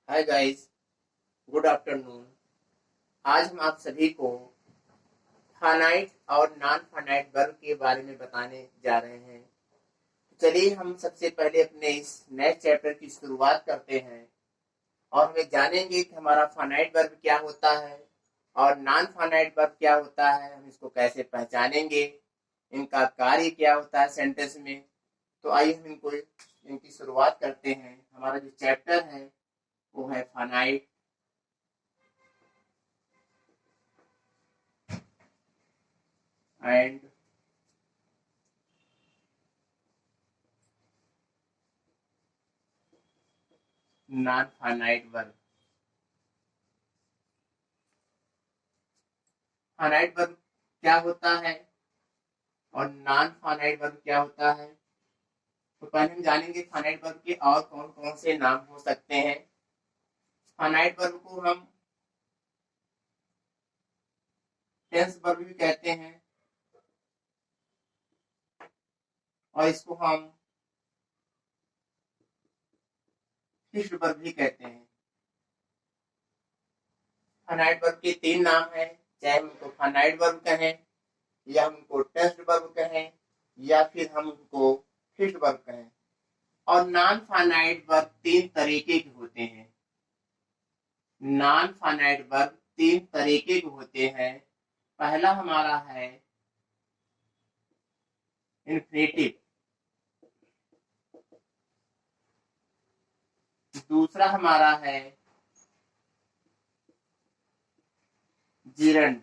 Hi guys, good afternoon. आज हम आप सभी को फानाइट और नॉन फानाइट वर्ब के बारे में बताने जा रहे हैं। चलिए हम सबसे पहले अपने इस नए चैप्टर की शुरुआत करते हैं और हमें जानेंगे कि हमारा फानाइट वर्ब क्या होता है और नॉन फानाइट वर्ब क्या होता है, हम इसको कैसे पहचानेंगे, इनका कार्य क्या होता है सेंटेंस में। तो आइए हम इनकी शुरुआत करते हैं। हमारा जो चैप्टर है वो है finite and non finite verb. Finite verb क्या होता है और नॉन फाइनाइट वर्ब क्या होता है। तो पहले हम जानेंगे फाइनाइट वर्ब के और कौन कौन से नाम हो सकते हैं। फाइनाइट वर्ब को हम टेंस वर्ब भी कहते हैं और इसको हम फिक्स्ड वर्ब भी कहते हैं। फाइनाइट वर्ब के तीन नाम हैं, चाहे हम उनको फाइनाइट वर्ब कहें या हम उनको टेंस वर्ब कहें या फिर हम उनको फिक्स्ड वर्ब कहें। और नॉन फाइनाइट वर्ब तीन तरीके के होते हैं। नॉन फाइनाइट वर्ब तीन तरीके के होते हैं। पहला हमारा है इन्फिनेटिव, दूसरा हमारा है जिरंड,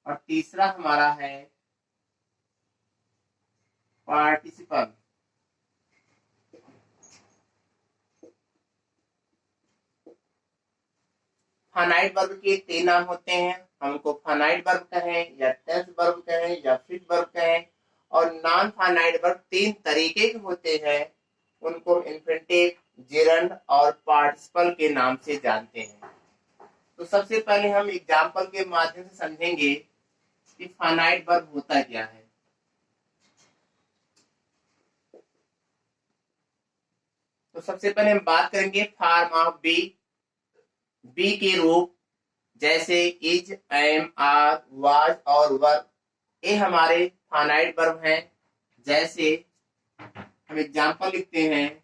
और तीसरा हमारा है पार्टिसिपल। फाइनाइट वर्ब के तीन नाम होते हैं, हमको फाइनाइट वर्ब कहें या टेंस वर्ब कहें या फिक्स्ड वर्ब कहें। और नॉन फाइनाइट वर्ब तीन तरीके के होते हैं, उनको इन्फिनेटिव, जिरंड और पार्टिसिपल के नाम से जानते हैं। तो सबसे पहले हम एग्जाम्पल के माध्यम से समझेंगे कि फाइनाइट वर्ब होता क्या है। तो सबसे पहले हम बात करेंगे फॉर्म ऑफ बी। बी के रूप जैसे इज, एम, आर, वाज और वर, ये हमारे फाइनाइट वर्ब हैं। जैसे हम एग्जाम्पल लिखते हैं,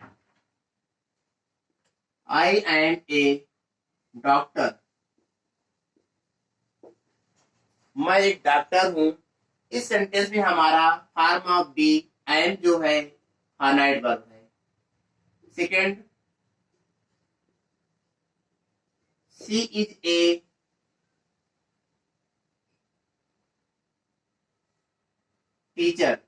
आई एम ए डॉक्टर, मैं एक डॉक्टर हूं। इस सेंटेंस में हमारा फॉर्म ऑफ बी एम जो है फाइनाइट वर्ब है। Second, she is a teacher,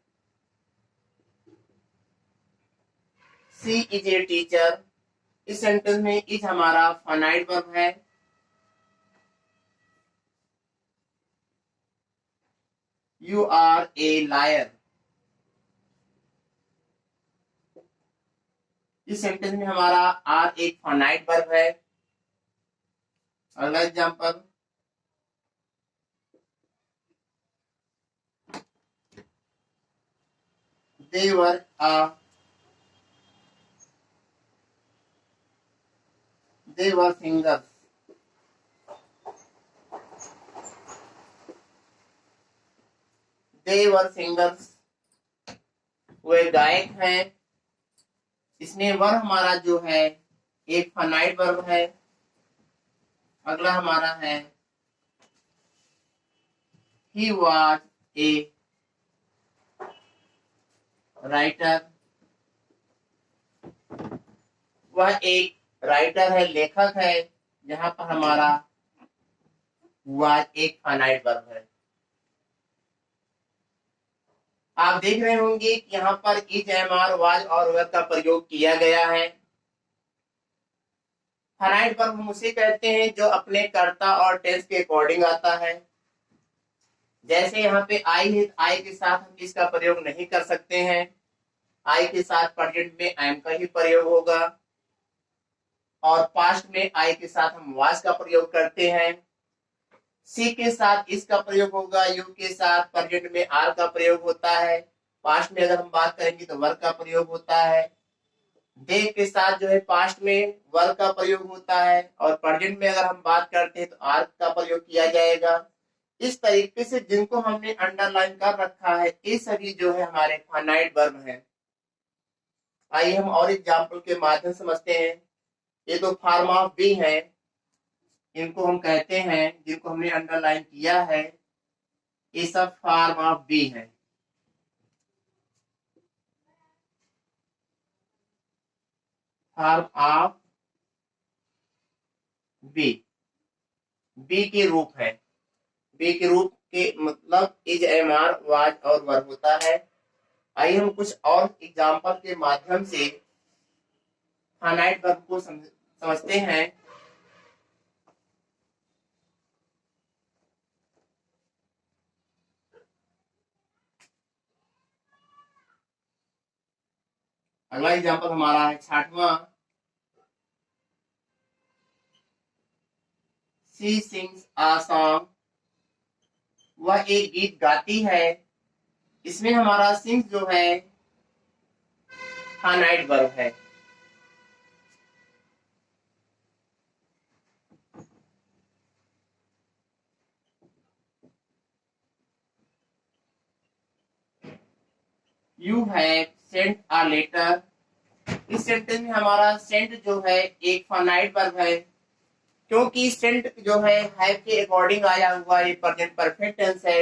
she is a teacher, इस सेंटेंस में इज हमारा फाइनाइट वर्ब है। यू आर ए लायर, इस सेंटेंस में हमारा आर एक फाइनाइट वर्ब है। अगला example, they were singers, they were singers, वे गायक हैं। इसमें वर हमारा जो है एक फाइनाइट वर्ब है। अगला हमारा है he was a writer, वह एक राइटर है, लेखक है। यहाँ पर हमारा was एक फाइनाइट वर्ब है। आप देख रहे होंगे कि यहाँ पर इज, एम, आर, वाज और वर का प्रयोग किया गया है। फाइनाइट वर्ब हम उसे कहते हैं जो अपने कर्ता और टेंस के अकॉर्डिंग आता है। जैसे यहाँ पे आई है, आई के साथ हम इसका प्रयोग नहीं कर सकते हैं। आई के साथ प्रेजेंट में एम का ही प्रयोग होगा और पास्ट में आई के साथ हम वाज का प्रयोग करते हैं। सी के साथ इसका प्रयोग होगा, यू के साथ प्रेजेंट में आर का प्रयोग होता है। पास्ट में अगर हम बात करेंगे तो वर्ब का प्रयोग होता है। दे के साथ जो है पास्ट में वर्ब का प्रयोग होता है, और प्रेजेंट में अगर हम बात करते हैं तो आर का प्रयोग किया जाएगा। इस तरीके से जिनको हमने अंडरलाइन कर रखा है ये सभी जो है हमारे फाइनाइट वर्ब हैं। आइए हम और एग्जाम्पल के माध्यम से समझते हैं। ये तो फॉर्म ऑफ बी है, इनको हम कहते हैं, जिनको हमने अंडरलाइन किया है ये सब फॉर्म ऑफ बी है। फॉर्म ऑफ बी, बी के रूप है। बी के रूप के मतलब इज, एम आर, वाज और वर होता है। आइए हम कुछ और एग्जाम्पल के माध्यम से फाइनाइट वर्ब को समझते हैं। अगला एग्जाम्पल हमारा है 6वां। शी सिंग्स अ सॉन्ग, वह एक गीत गाती है। इसमें हमारा सिंग्स जो है फाइनाइट वर्ब है। You have sent a letter, इस सेंटेंस में हमारा सेंट जो है एक फाइनाइट वर्ब है, क्योंकि सेंट जो है हैव के अकॉर्डिंग आया हुआ ये प्रेजेंट परफेक्ट टेंस है,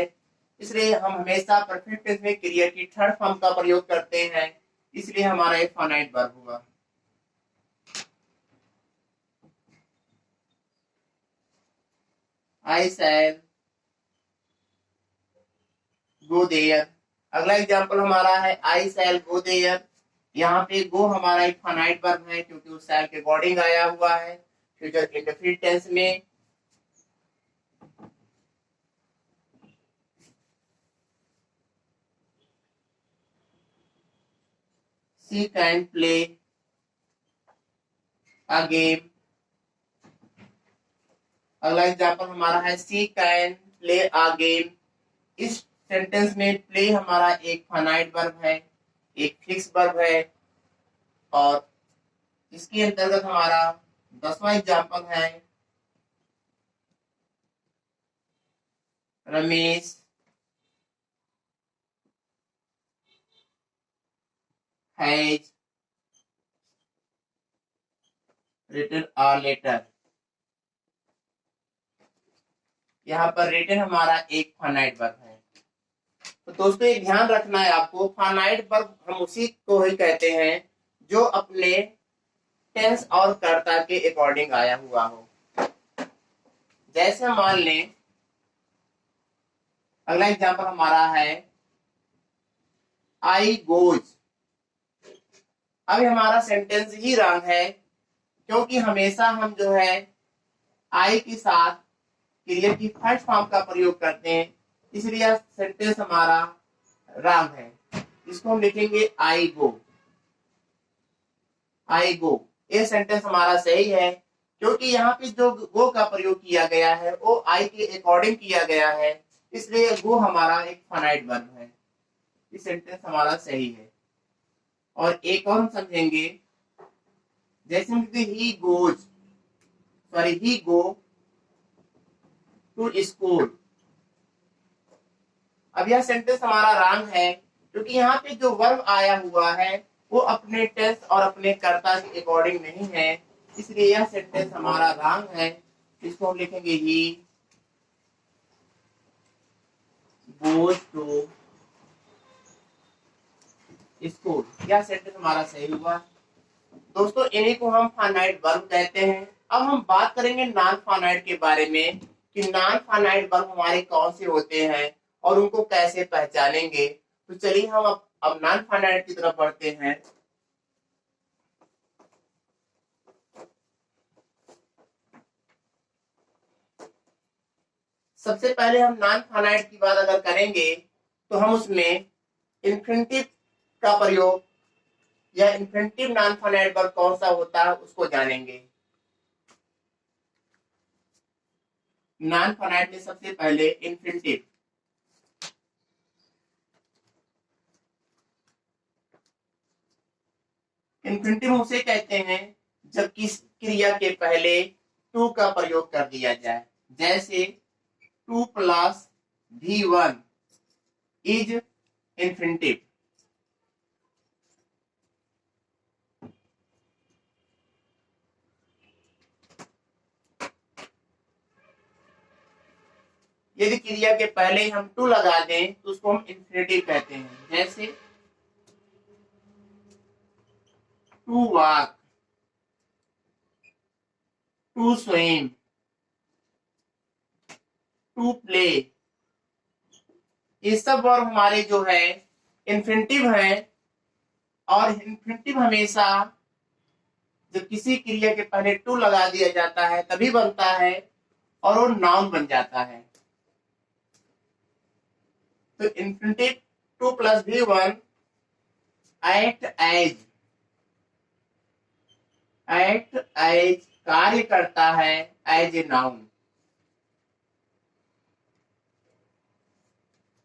इसलिए हम हमेशा परफेक्ट टेंस में क्रिया की थर्ड फॉर्म का प्रयोग करते हैं, इसलिए हमारा एक फाइनाइट वर्ब हुआ। आई शैल गो देयर, अगला एग्जांपल हमारा है आई शैल गो देयर। यहाँ पे गो हमारा एक फाइनाइट वर्ब है, क्योंकि उस शैल के अकॉर्डिंग आया हुआ है फ्यूचर इंडेफिनिट टेंस में। She can play a game, अगला एग्जांपल हमारा है she can play a game. इस सेंटेंस में प्ले हमारा एक फाइनाइट वर्ब है, एक फिक्स वर्ब है, और इसके अंतर्गत हमारा 10वां एग्जांपल है Ramesh has written a letter. यहाँ पर रिटन हमारा एक फाइनाइट वर्ब है। तो दोस्तों ये ध्यान रखना है आपको, फाइनाइट वर्ब हम उसी को ही कहते हैं जो अपने टेंस और कर्ता के अकॉर्डिंग आया हुआ हो। जैसे मान लें, अगला एग्जांपल हमारा है आई गोज। अब हमारा सेंटेंस ही रॉन्ग है, क्योंकि हमेशा हम जो है आई के साथ क्रिया की फर्स्ट फॉर्म का प्रयोग करते हैं, इसलिए सेंटेंस हमारा रॉन्ग है। इसको हम लिखेंगे आई गो। आई गो ये सेंटेंस हमारा सही है, क्योंकि यहाँ पे जो गो का प्रयोग किया गया है वो आई के अकॉर्डिंग किया गया है, इसलिए गो हमारा एक फाइनाइट वर्ब है। ये सेंटेंस हमारा सही है। और एक और हम समझेंगे, जैसे हम he goes, sorry he go to school. अब यह सेंटेंस हमारा रॉन्ग है, क्योंकि यहाँ पे जो वर्ब आया हुआ है वो अपने टेंस और अपने कर्ता के अकॉर्डिंग नहीं है, इसलिए यह सेंटेंस हमारा रॉन्ग है। इसको हम लिखेंगे ही गोज टू स्कूल। यह सेंटेंस हमारा सही हुआ। दोस्तों इन्हीं को हम फाइनाइट वर्ब कहते हैं। अब हम बात करेंगे नॉन फाइनाइट के बारे में, कि नॉन फाइनाइट वर्ब हमारे कौन से होते हैं और उनको कैसे पहचानेंगे। तो चलिए हम अब नॉन फाइनाइट की तरफ बढ़ते हैं। सबसे पहले हम नॉन फाइनाइट की बात अगर करेंगे तो हम उसमें इन्फिनिटिव का प्रयोग या इन्फिनिटिव नॉन फाइनाइट वर्ब कौन सा होता है उसको जानेंगे। नॉन फाइनाइट में सबसे पहले इन्फिनिटिव, इन्फिनिटिव उसे कहते हैं जब किस क्रिया के पहले टू का प्रयोग कर दिया जाए, जैसे 2 + V1 इज इन्फिनिटिव। यदि क्रिया के पहले ही हम टू लगा दें तो उसको हम इन्फिनिटिव कहते हैं, जैसे to walk, to swim, to play, ये सब वर्ब हमारे जो है इन्फिनिटिव है। और इन्फिनिटिव हमेशा जब किसी क्रिया के पहले टू लगा दिया जाता है तभी बनता है और वो नाउन बन जाता है। तो इन्फिनिटिव 2 + V1 एक्ट एज कार्य करता है एज ए नाउन,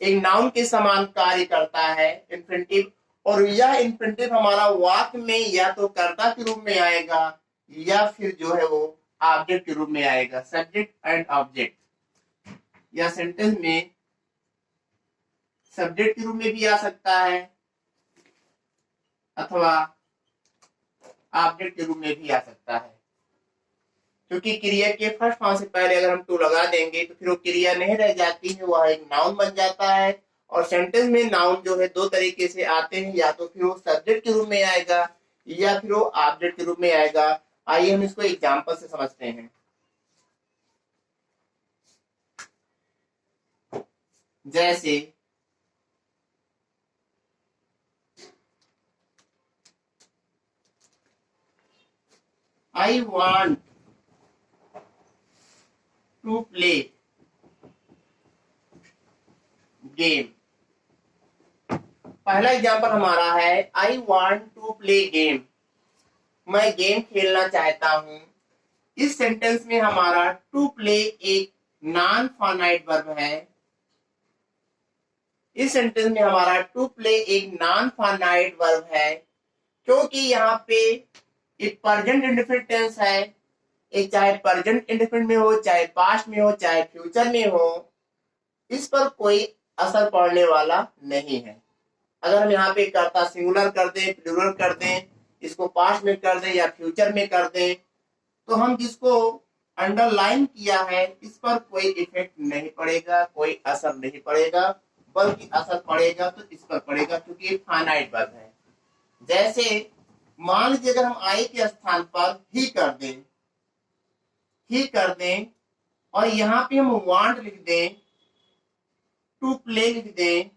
एक नाउन के समान कार्य करता है इन्फिनिटिव। और यह इन्फिनिटिव हमारा वाक्य में या तो कर्ता के रूप में आएगा या फिर जो है वो ऑब्जेक्ट के रूप में आएगा, सब्जेक्ट एंड ऑब्जेक्ट। या सेंटेंस में सब्जेक्ट के रूप में भी आ सकता है अथवा ऑब्जेक्ट के रूप में भी आ सकता है, क्योंकि क्रिया के फर्स्ट फॉर्म से पहले अगर हम टू लगा देंगे तो फिर वो क्रिया नहीं रह जाती है, वह एक नाउन बन जाता है। और सेंटेंस में नाउन जो है दो तरीके से आते हैं, या तो फिर वो सब्जेक्ट के रूप में आएगा या फिर वो ऑब्जेक्ट के रूप में आएगा। आइए हम इसको एग्जांपल से समझते हैं। जैसे I want to play game. पहला एग्जांपल हमारा है I want to play game, मैं गेम खेलना चाहता हूं। इस सेंटेंस में हमारा टू प्ले एक नॉन फाइनाइट वर्ब है। इस सेंटेंस में हमारा टू प्ले एक नॉन फाइनाइट वर्ब है, क्योंकि यहाँ पे एक प्रेजेंट इंडेफिनिट टेंस है। एक चाहे प्रेजेंट इंडेफिनिट में हो, चाहे पास्ट में हो, चाहे फ्यूचर में हो, इस पर कोई असर पड़ने वाला नहीं है। अगर हम यहाँ पे कर्ता सिंगुलर कर दें, प्लूरल कर दें, इसको पास्ट में कर दें या फ्यूचर में कर दें, तो हम जिसको अंडरलाइन किया है इस पर कोई इफेक्ट नहीं पड़ेगा, कोई असर नहीं पड़ेगा, बल्कि असर पड़ेगा तो इस पर पड़ेगा, क्योंकि ये फाइनाइट वर्ब है। जैसे मान लीजिए अगर हम आई के स्थान पर ही कर दें और यहाँ पे हम वांट लिख दें, टू प्ले लिख दें,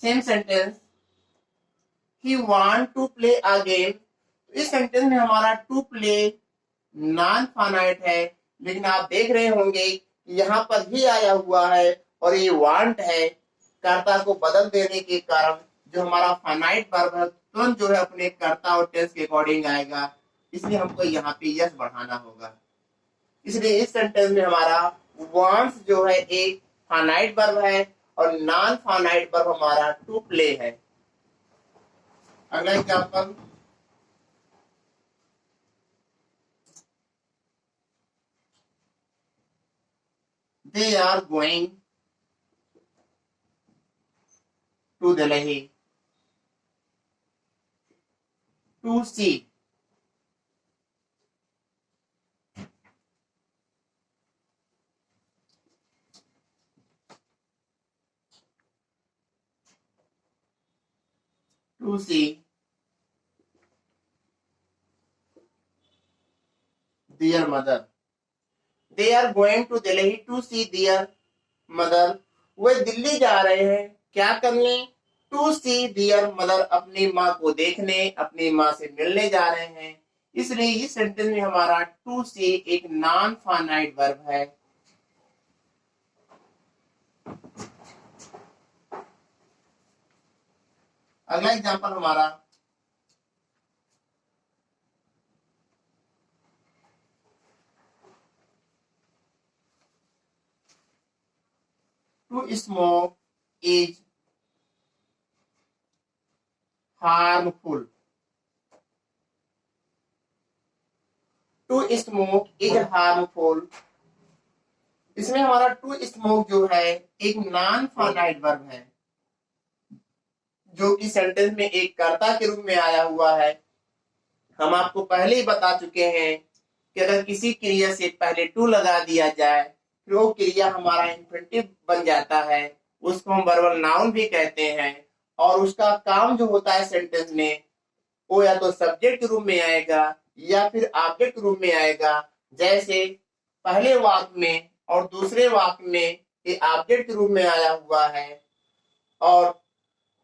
same sentence he want to play a game. इस सेंटेंस में हमारा टू प्ले नॉन फाइनाइट है, लेकिन आप देख रहे होंगे कि यहाँ पर ही आया हुआ है और ये वांट है। कर्ता को बदल देने के कारण जो हमारा फाइनाइट वर्ब है तुरंत जो है अपने कर्ता और टेंस के अकॉर्डिंग आएगा, इसलिए हमको यहाँ पे यस बढ़ाना होगा। इसलिए इस सेंटेंस में हमारा वांट्स जो है एक फाइनाइट वर्ब है और नॉन फाइनाइट वर्ब हमारा टू प्ले है। अगला example, they are going to Delhi to see their mother। they are going to Delhi to see their mother। वे दिल्ली जा रहे हैं क्या करने? टू सी दियर मदर, अपनी माँ को देखने, अपनी माँ से मिलने जा रहे हैं। इसलिए इस सेंटेंस में हमारा टू सी एक नॉन फाइनाइट वर्ब है। अगला एग्जांपल हमारा to smoke is harmful. To smoke is harmful. इसमें हमारा टू स्मोक जो है एक नॉन फाइनाइट वर्ब है, जो कि सेंटेंस में एक कर्ता के रूप में आया हुआ है। हम आपको पहले ही बता चुके हैं कि अगर किसी क्रिया से पहले टू लगा दिया जाए फिर वो क्रिया हमारा इंफिनिटिव बन जाता है, उसको हम वर्बल नाउन भी कहते हैं। और उसका काम जो होता है सेंटेंस में, वो या तो सब्जेक्ट के रूप में आएगा या फिर ऑब्जेक्ट के रूप में आएगा। जैसे पहले वाक्य में और दूसरे वाक्य में ये ऑब्जेक्ट के रूप में आया हुआ है, और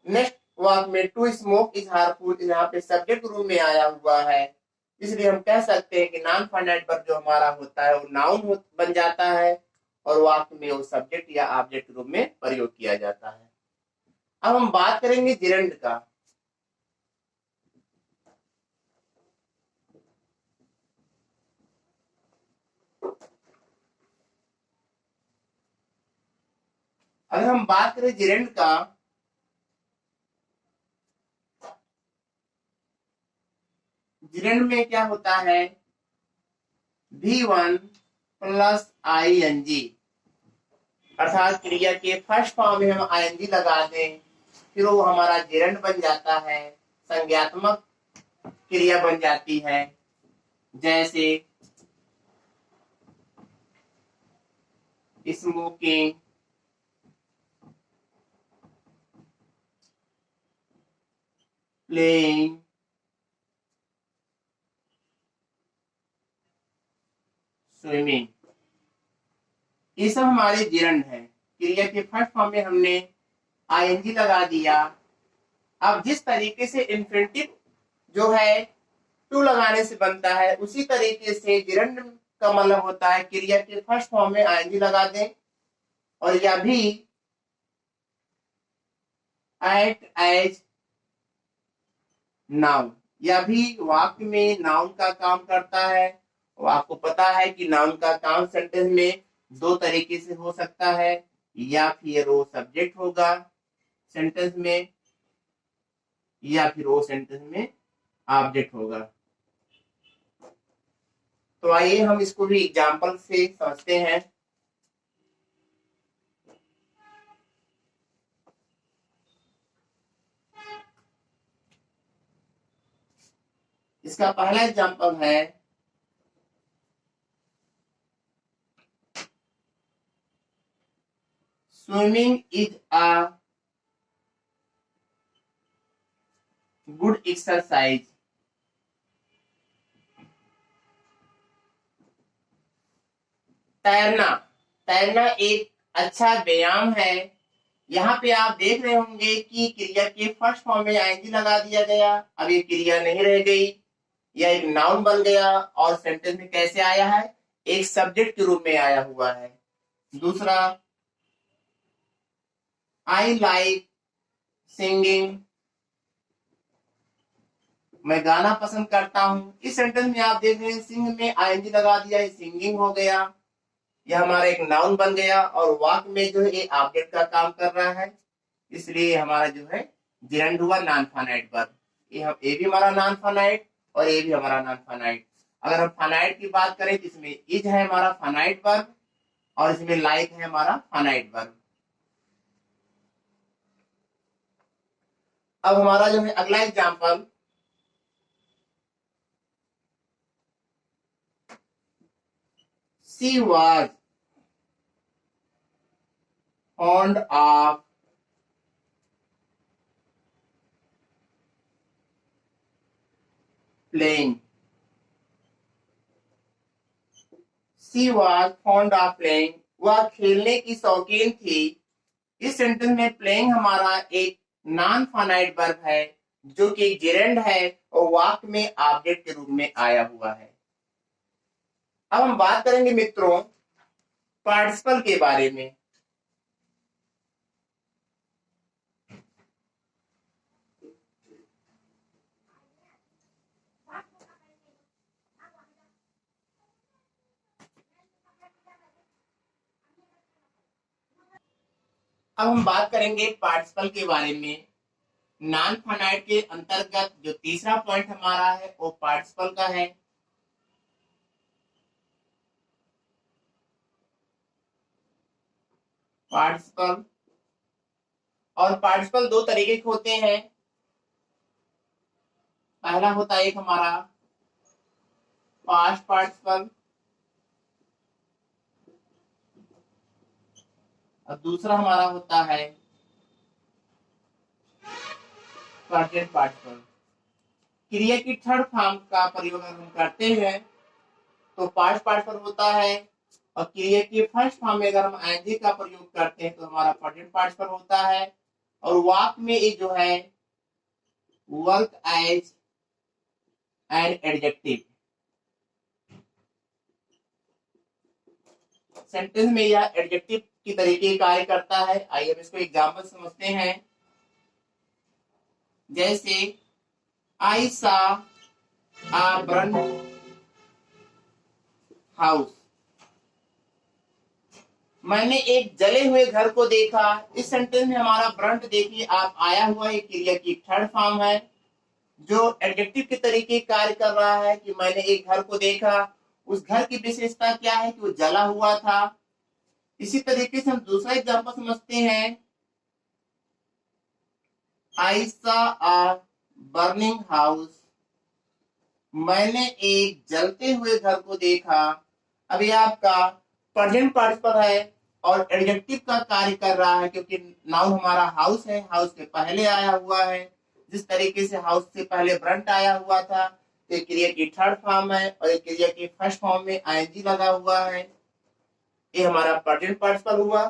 नेक्स्ट वाक्य में टू स्मोक इज हार्मफुल यहाँ पे सब्जेक्ट रूप में आया हुआ है। इसलिए हम कह सकते हैं कि नॉन फाइनाइट वर्ब जो हमारा होता है वो नाउन बन जाता है और वाक्य में वो सब्जेक्ट या ऑब्जेक्ट रूप में प्रयोग किया जाता है। अब हम बात करेंगे जिरंड का। अगर हम बात करें जिरंड का, जिरंड में क्या होता है, V1 प्लस ING, अर्थात क्रिया के फर्स्ट फॉर्म में हम ING लगा दें फिर वो हमारा जिरंड बन जाता है, संज्ञात्मक क्रिया बन जाती है। जैसे स्मोकिंग, प्लेइंग, स्विमिंग, ये सब हमारे जिरंड है। क्रिया के फर्स्ट फॉर्म में हमने ING लगा दिया। अब जिस तरीके से इंफिनिटिव जो है टू लगाने से बनता है, उसी तरीके से जिरंड का मतलब होता है क्रिया के फर्स्ट फॉर्म में ING लगा दें और यह भी एक्ट एज नाउन, यह भी वाक्य में नाउन का काम करता है। और आपको पता है कि नाउन का काम सेंटेंस में दो तरीके से हो सकता है, या फिर वो सब्जेक्ट होगा सेंटेंस में या फिर वो सेंटेंस में ऑब्जेक्ट होगा। तो आइए हम इसको भी एग्जांपल से समझते हैं। इसका पहला एग्जांपल है, swimming is a good exercise. तैरना, तैरना एक अच्छा व्यायाम है। यहाँ पे आप देख रहे होंगे कि क्रिया के फर्स्ट फॉर्म में ING लगा दिया गया। अब ये क्रिया नहीं रह गई, यह एक नाउन बन गया और सेंटेंस में कैसे आया है, एक सब्जेक्ट के रूप में आया हुआ है। दूसरा, आई लाइक सिंगिंग, मैं गाना पसंद करता हूँ। इस सेंटेंस में आप देख रहे हैं सिंग में ING लगा दिया, सिंगिंग हो गया, यह हमारा एक नाउन बन गया और वाक्य में जो है ऑब्जेक्ट का काम कर रहा है। इसलिए हमारा जो है जिरंड हुआ नॉन फाइनाइट वर्ब। ये भी हमारा नॉन फाइनाइट और ये भी हमारा नॉन फाइनाइट। अगर हम फाइनाइट की बात करें तो इसमें इज है हमारा फाइनाइट वर्ब और इसमें लाइक है हमारा फाइनाइट वर्ब। अब हमारा जो है अगला example, she was fond of playing. She was fond of playing. वह खेलने की शौकीन थी। इस सेंटेंस में प्लेइंग हमारा एक नॉन फाइनाइट वर्ब है जो कि जिरंड है और वाक्य में ऑब्जेक्ट के रूप में आया हुआ है। अब हम बात करेंगे मित्रों पार्टिसिपल के बारे में। अब हम बात करेंगे पार्टिसिपल के बारे में। नॉन फाइनाइट के अंतर्गत जो तीसरा पॉइंट हमारा है वो पार्टिसिपल का है। पार्टिसिपल। और पार्टिसिपल दो तरीके के होते हैं। पहला होता है एक हमारा पास्ट पार्टिसिपल और दूसरा हमारा होता है प्रेजेंट पार्टिसिपल। क्रिया की थर्ड फॉर्म का प्रयोग अगर हम करते हैं तो पास्ट पार्टिसिपल होता है, और क्रिया की फर्स्ट फॉर्म में अगर हम आईएनजी का प्रयोग करते हैं तो हमारा प्रेजेंट पार्टिसिपल होता है। और वाक्य में ये जो है work as an adjective, sentence में यह एडजेक्टिव की तरीके कार्य करता है। आइए हम इसको एग्जाम्पल समझते हैं। जैसे आई सा आ बर्न हाउस, मैंने एक जले हुए घर को देखा। इस सेंटेंस में हमारा ब्रंट देखिए आप आया हुआ है, क्रिया की थर्ड फॉर्म है जो एडजेक्टिव के तरीके कार्य कर रहा है कि मैंने एक घर को देखा। उस घर की विशेषता क्या है कि वो जला हुआ था। इसी तरीके से हम दूसरा एग्जांपल समझते हैं। आई सा आ बर्निंग हाउस, मैंने एक जलते हुए घर को देखा। अभी आपका प्रेजेंट पार्टिसिपल है और एडजेक्टिव का कार्य कर रहा है क्योंकि नाउन हमारा हाउस है, हाउस के पहले आया हुआ है। जिस तरीके से हाउस से पहले ब्रंट आया हुआ था, तो क्रिया की थर्ड फॉर्म है और एक क्रिया की फर्स्ट फॉर्म में आईएनजी लगा हुआ है। ये हमारा प्रेजेंट पार्टिसिपल हुआ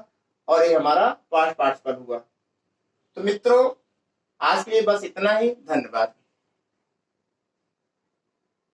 और ये हमारा पास्ट पार्टिसिपल हुआ। तो मित्रों आज के लिए बस इतना ही। धन्यवाद।